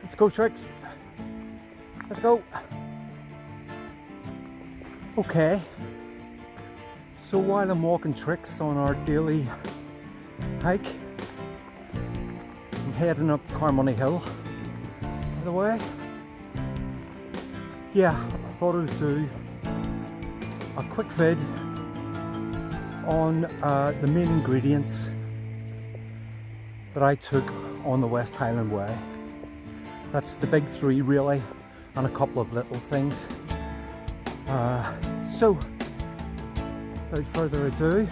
Let's go, Tricks. Let's go. Okay. So while I'm walking Tricks on our daily hike, I'm heading up Carmoney Hill, by the way. Yeah, I thought I would do a quick vid on the main ingredients that I took on the West Highland Way. That's the big three really, and a couple of little things. So, without further ado,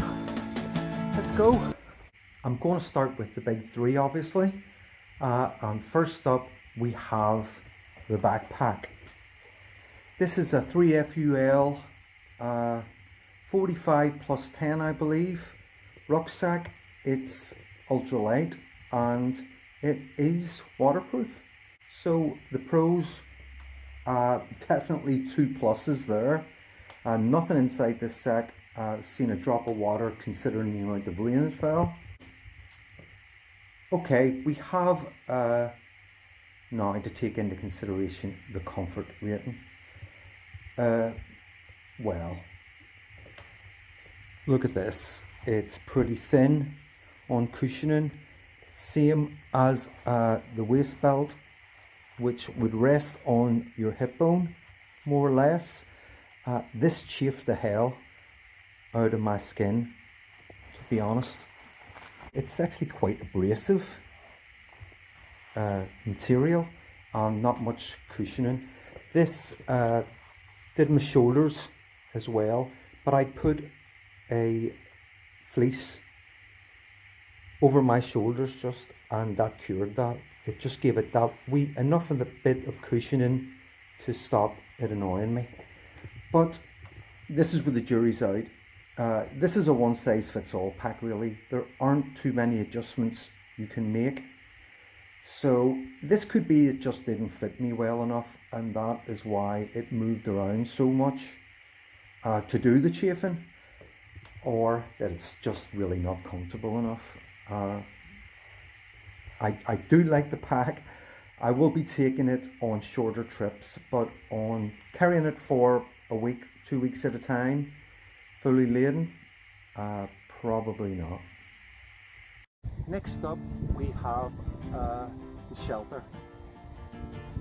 let's go. I'm going to start with the big three, obviously. And first up, we have the backpack. This is a 3FUL 45 plus 10, I believe, rucksack. It's ultralight and it is waterproof. So the pros, definitely 2 pluses there. Nothing inside this sack seen a drop of water considering the amount of rain that fell. Okay, we have now to take into consideration the comfort rating. Well, look at this. It's pretty thin on cushioning, same as the waist belt, which would rest on your hip bone, more or less. This chafed the hell out of my skin, to be honest. It's actually quite abrasive material and not much cushioning. This did my shoulders as well, but I put a fleece over my shoulders just, and that cured that. It just gave it that enough of the bit of cushioning to stop it annoying me. But this is where the jury's out. This is a one size fits all pack really. There aren't too many adjustments you can make. So this could be it just didn't fit me well enough, and that is why it moved around so much to do the chafing, or that it's just really not comfortable enough. I do like the pack. I will be taking it on shorter trips, but on carrying it for a week, 2 weeks at a time, fully laden, probably not. Next up, we have the shelter.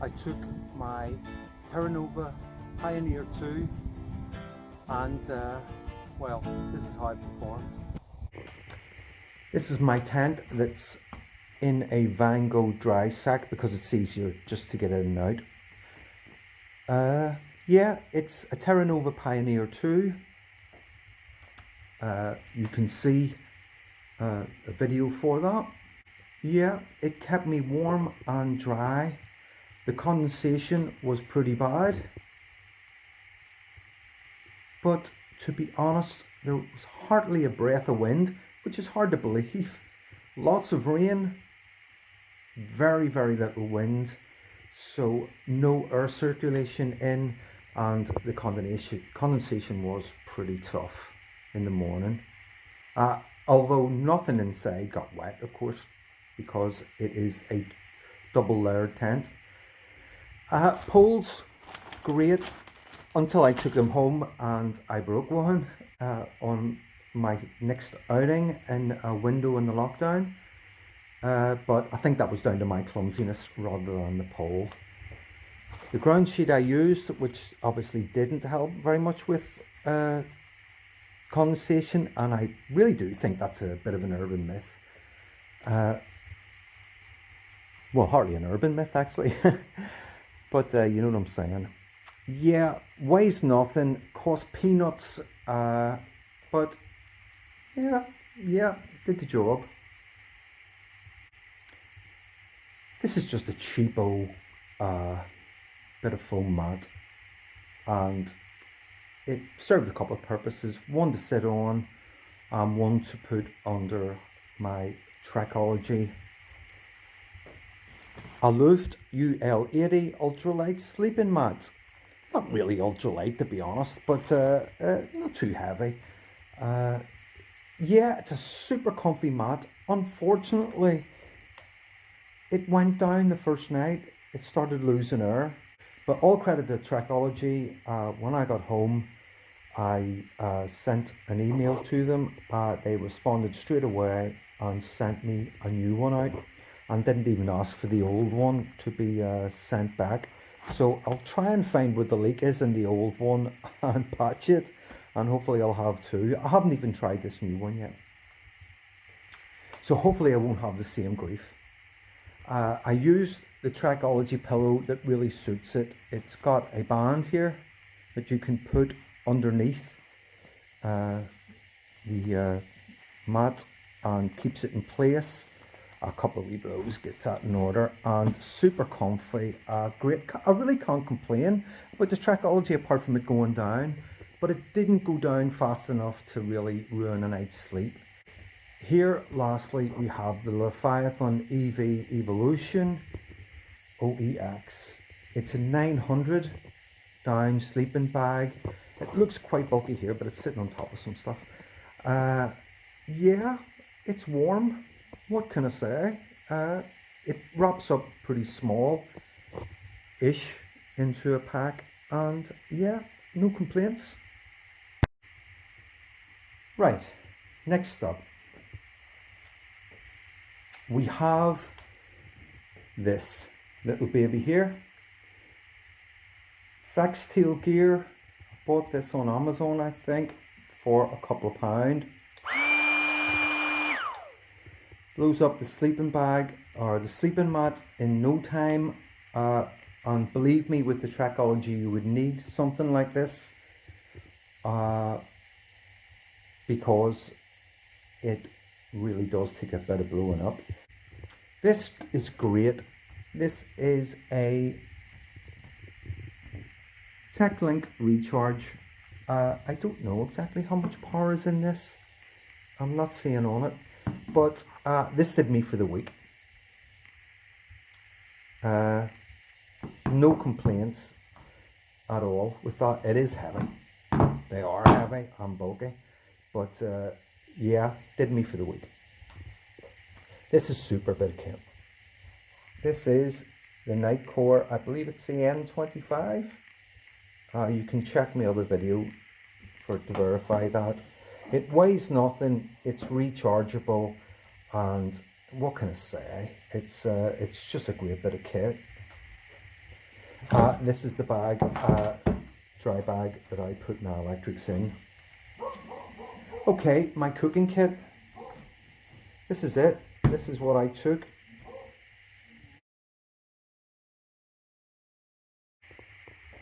I took my Terra Nova Pioneer 2, and well, this is how I performed. This is my tent that's in a Van Gogh dry sack because it's easier just to get in and out. Yeah, it's a Terra Nova Pioneer 2. You can see a video for that. Yeah, it kept me warm and dry. The condensation was pretty bad, but to be honest, there was hardly a breath of wind, which is hard to believe. Lots of rain, very little wind, so no air circulation in, and the condensation was pretty tough in the morning. Although nothing inside got wet, of course, because it is a double layered tent. Poles, great, until I took them home and I broke one on my next outing in a window in the lockdown. But I think that was down to my clumsiness rather than the pole. The ground sheet I used, which obviously didn't help very much with condensation, and I really do think that's a bit of an urban myth. Well, hardly an urban myth actually, but you know what I'm saying. Yeah, weighs nothing, costs peanuts, but yeah, did the job. This is just a cheapo bit of foam mat, and it served a couple of purposes. One to sit on, and one to put under my Trekology UL80 ultralight sleeping mat. Not really ultralight to be honest, but not too heavy. Yeah, it's a super comfy mat. Unfortunately, it went down the first night. it started losing air. But all credit to Trekology. When I got home, I sent an email to them. They responded straight away and sent me a new one out, and didn't even ask for the old one to be sent back. So I'll try and find where the leak is in the old one and patch it, and hopefully I'll have two. I haven't even tried this new one yet, so hopefully I won't have the same grief. I used the Trekology pillow that really suits it. It's got a band here that you can put underneath the mat and keeps it in place. A couple of wee blows gets that in order, and super comfy. Great. I really can't complain about the Trekology apart from it going down, but it didn't go down fast enough to really ruin a night's sleep. Here, lastly, we have the Leviathan EV Evolution OEX. It's a 900 down sleeping bag. It looks quite bulky here, but it's sitting on top of some stuff. Yeah, it's warm. What can I say? It wraps up pretty small-ish into a pack, and yeah, no complaints. Right, next up, we have this little baby here. Flex-tail gear. I bought this on Amazon, I think, for a couple of £. Blows up the sleeping bag or the sleeping mat in no time, and believe me, with the Trekology you would need something like this because it really does take a bit of blowing up. This is great. This is a TechLink recharge. I don't know exactly how much power is in this. I'm not seeing on it. But this did me for the week. No complaints at all with that. It is heavy. They are heavy and bulky. But yeah, did me for the week. This is super bit of kit. This is the Nightcore. I believe it's the N25. You can check my other video to verify that. It weighs nothing, it's rechargeable, and what can I say? It's just a great bit of kit. This is the bag, dry bag that I put my electrics in. Okay, my cooking kit. This is it. This is what I took.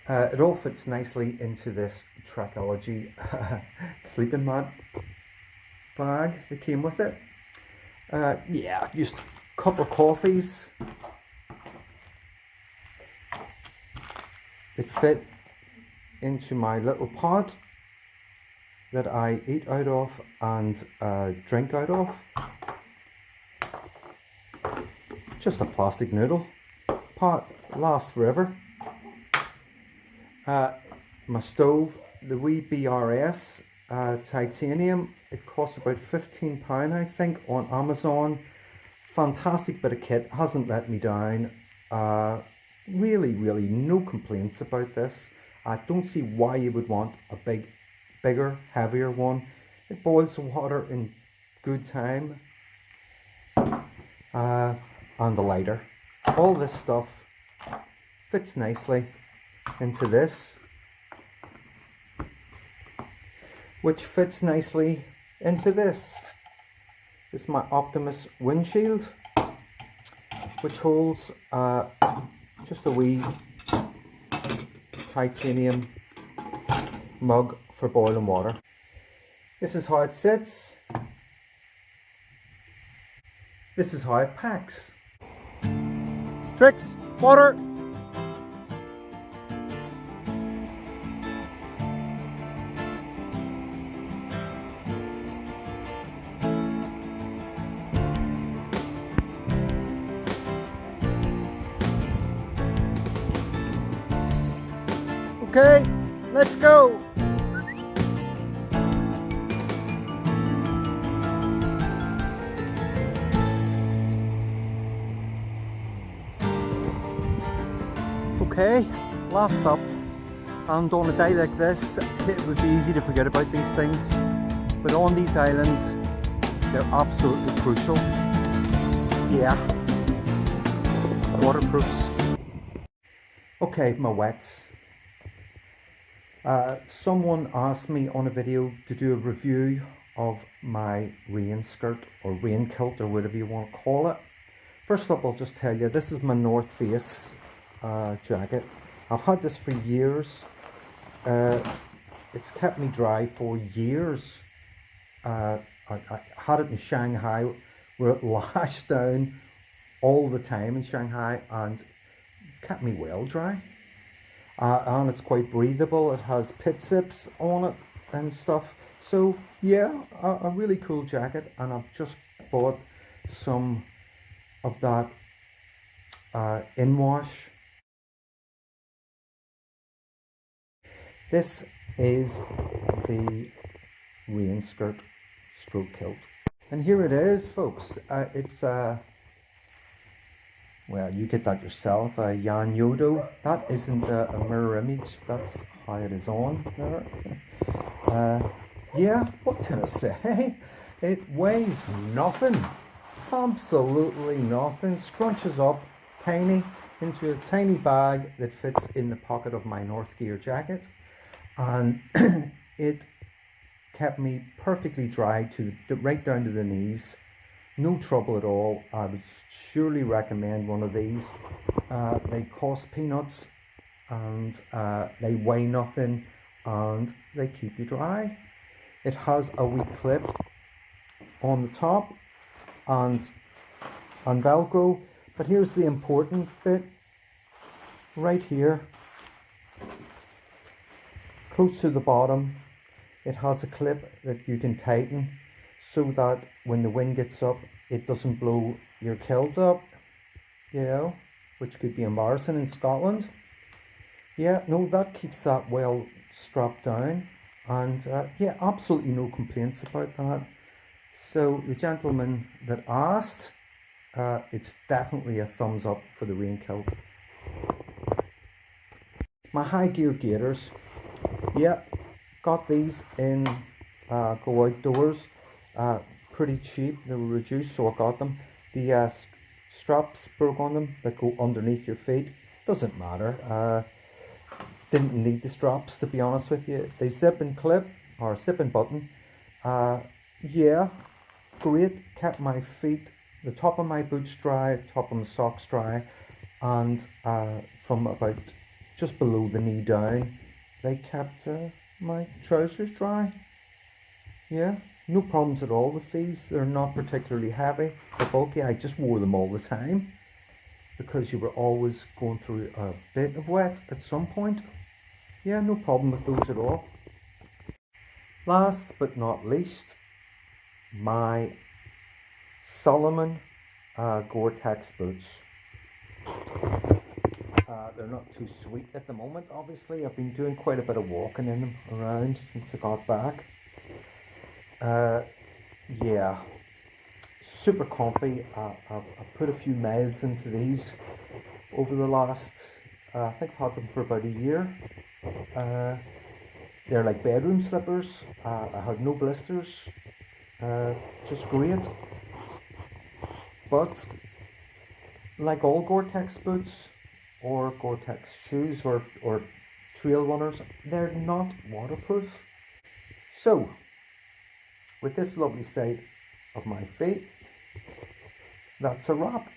It all fits nicely into this Trekology sleeping mat bag that came with it. Yeah, just a couple of coffees. It fit into my little pot that I eat out of and drink out of. Just a plastic noodle pot, lasts forever. My stove, the wee BRS titanium, it costs about £15 I think on Amazon. Fantastic bit of kit, hasn't let me down. Really no complaints about this. I don't see why you would want a bigger, heavier one. It boils the water in good time. And the lighter. All this stuff fits nicely into this, which fits nicely into this. This is my Optimus windshield, which holds just a wee titanium mug for boiling water. This is how it sits. This is how it packs. Tricks, water. Okay, let's go. Okay, last up, and on a day like this it would be easy to forget about these things, but on these islands they're absolutely crucial. Yeah, waterproofs. Okay, my wets. Someone asked me on a video to do a review of my rain skirt or rain kilt or whatever you want to call it. First up, I'll just tell you, this is my North Face jacket. I've had this for years. It's kept me dry for years. I had it in Shanghai where it lashed down all the time in Shanghai and kept me well dry. And it's quite breathable. It has pit zips on it and stuff. So yeah, a really cool jacket, and I've just bought some of that in wash. This is the rain skirt stroke kilt, and here it is, folks. It's well, you get that yourself, a Yan Yodo. That isn't a mirror image, that's how it is on there. Yeah, what can I say? It weighs nothing, absolutely nothing. Scrunches up tiny into a tiny bag that fits in the pocket of my North Gear jacket, and it kept me perfectly dry to right down to the knees. No trouble at all. I would surely recommend one of these. They cost peanuts, and they weigh nothing, and they keep you dry. It has a wee clip on the top and Velcro, but here's the important bit right here, close to the bottom. It has a clip that you can tighten so that when the wind gets up, it doesn't blow your kilt up, you know, which could be embarrassing in Scotland. Yeah, no, that keeps that well strapped down, and yeah, absolutely no complaints about that. So the gentleman that asked, it's definitely a thumbs up for the rain kilt. My high gear gaiters, yeah, got these in Go Outdoors, pretty cheap. They were reduced, so I got them. The straps broke on them that go underneath your feet. Doesn't matter. Didn't need the straps, to be honest with you. They zip and clip, or zip and button. Yeah, great. Kept my feet, the top of my boots dry, top of my socks dry, and from about just below the knee down, they kept my trousers dry. Yeah, no problems at all with these. They're not particularly heavy or bulky. I just wore them all the time because you were always going through a bit of wet at some point. Yeah, no problem with those at all. Last but not least, my Solomon Gore-Tex boots. They're not too sweet at the moment, obviously. I've been doing quite a bit of walking in them around since I got back. Yeah, super comfy. I've put a few miles into these over the last, I think I've had them for about a year. They're like bedroom slippers. I had no blisters, just great. But like all Gore-Tex boots or Gore-Tex shoes or trail runners, they're not waterproof. So with this lovely sight of my feet, that's a wrap.